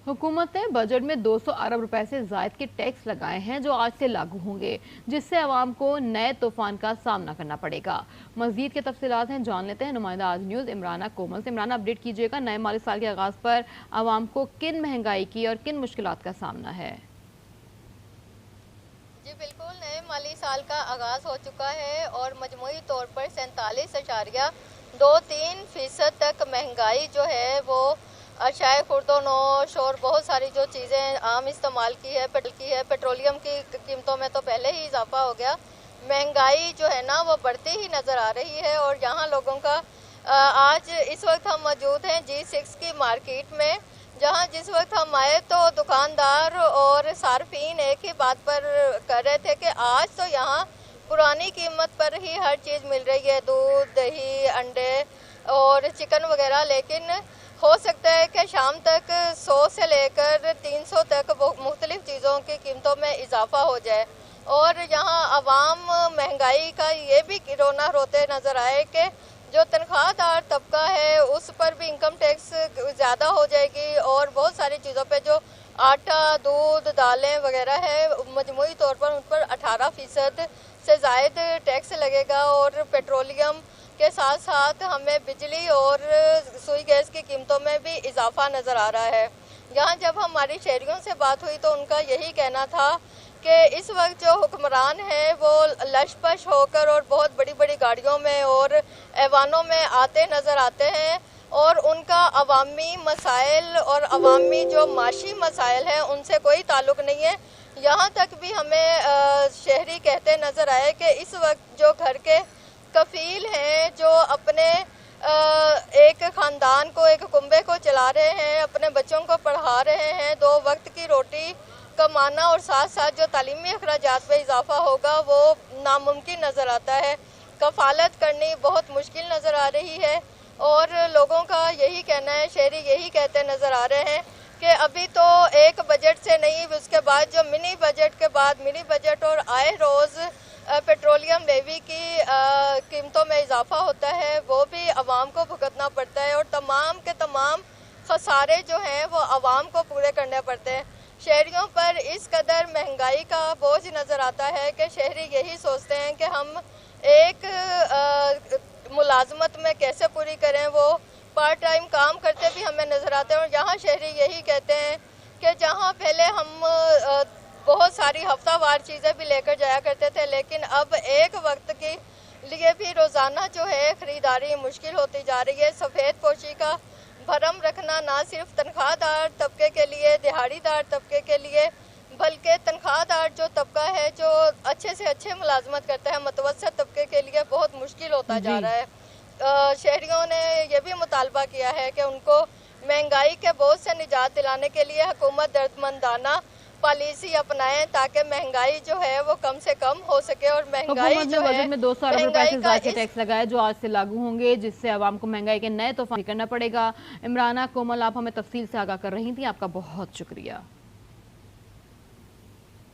हुकूमत ने बजट में 200 अरब रुपए से जायद के टैक्स लगाए हैं जो आज से लागू होंगे, जिससे आवाम को नए तूफान का सामना करना पड़ेगा। मजीद के तफसीलात हैं, जान लेते हैं नुमाइंदा आज न्यूज़ इमराना कोमल से। इमराना, अपडेट कीजिएगा, नए माली साल के आगाज़ पर आवाम को किन महंगाई की और किन मुश्किलात का सामना है? जी बिल्कुल, नए माली साल का आगाज़ हो चुका है और मजमूई तौर पर 47.23% तक महंगाई जो है वो चाय, खुर्दो नोश और बहुत सारी जो चीज़ें आम इस्तेमाल की है, पेट्रोलियम की कीमतों में तो पहले ही इजाफा हो गया। महंगाई जो है ना वो बढ़ती ही नज़र आ रही है और यहाँ लोगों का आज इस वक्त हम मौजूद हैं G6 की मार्केट में, जहाँ जिस वक्त हम आए तो दुकानदार और सार्फिन एक ही बात पर कर रहे थे कि आज तो यहाँ पुरानी कीमत पर ही हर चीज़ मिल रही है, दूध, दही, अंडे और चिकन वगैरह, लेकिन हो सकता है कि शाम तक 100 से लेकर 300 तक मुख्तलिफ चीज़ों की कीमतों में इजाफा हो जाए। और यहाँ आवाम महंगाई का ये भी रोना रोते नज़र आए कि जो तनख्वाहदार तबका है उस पर भी इनकम टैक्स ज़्यादा हो जाएगी और बहुत सारी चीज़ों पे जो आटा, दूध, दालें वगैरह है मजमूई तौर पर उन पर 18% से ज़ायद टैक्स लगेगा और पेट्रोलियम के साथ साथ हमें बिजली और सुई गैस की कीमतों में भी इजाफा नज़र आ रहा है। यहाँ जब हमारी शहरियों से बात हुई तो उनका यही कहना था कि इस वक्त जो हुक्मरान हैं वो लश-पश होकर और बहुत बड़ी बड़ी गाड़ियों में और ऐवानों में आते नज़र आते हैं और उनका अवामी मसाइल और अवामी जो माशी मसाइल हैं उनसे कोई ताल्लुक़ नहीं है। यहाँ तक भी हमें शहरी कहते नज़र आए कि इस वक्त जो घर के कफील हैं, जो अपने एक ख़ानदान को, एक कुंबे को चला रहे हैं, अपने बच्चों को पढ़ा रहे हैं, 2 वक्त की रोटी कमाना और साथ साथ जो तालीमी अखराजात में इजाफा होगा वो नामुमकिन नज़र आता है। कफ़ालत करनी बहुत मुश्किल नज़र आ रही है और लोगों का यही कहना है, शहरी यही कहते नज़र आ रहे हैं कि अभी तो एक बजट से नहीं, उसके बाद जो मिनी बजट के बाद मिनी बजट और आए रोज़ पेट्रोलियम लेवी की कीमतों में इजाफा होता है, वो भी आवाम को भुगतना पड़ता है और तमाम के तमाम खसारे जो हैं वो आवाम को पूरे करने पड़ते हैं। शहरियों पर इस कदर महंगाई का बोझ नज़र आता है कि शहरी यही सोचते हैं कि हम एक मुलाजमत में कैसे पूरी करें, वो पार्ट टाइम काम करते भी हमें नज़र आते हैं। और यहाँ शहरी यही कहते हैं कि जहाँ पहले हम बहुत सारी हफ्तावार चीज़ें भी लेकर जाया करते थे, लेकिन अब एक वक्त के लिए भी रोज़ाना जो है ख़रीदारी मुश्किल होती जा रही है। सफ़ेद पोशी का भरम रखना ना सिर्फ तनख्वाहदार तबके के लिए, दिहाड़ीदार तबके के लिए, बल्कि तनख्वाहदार जो तबका है जो अच्छे से अच्छे मुलाजमत करता है, मतवसत तबके के लिए बहुत मुश्किल होता जा रहा है। शहरियों ने यह भी मुतालबा किया है कि उनको महंगाई के बोझ से निजात दिलाने के लिए हुकूमत दर्दमंदाना पॉलिसी अपनाएं ताकि महंगाई जो है वो कम से कम हो सके और महंगाई जो है बजट में 200 अरब रुपए से ज्यादा के टैक्स लगाए जो आज से लागू होंगे, जिससे आवाम को महंगाई के नए तूफान करना पड़ेगा। इमराना कोमल, आप हमें तफसील से आगाह कर रही थी, आपका बहुत शुक्रिया।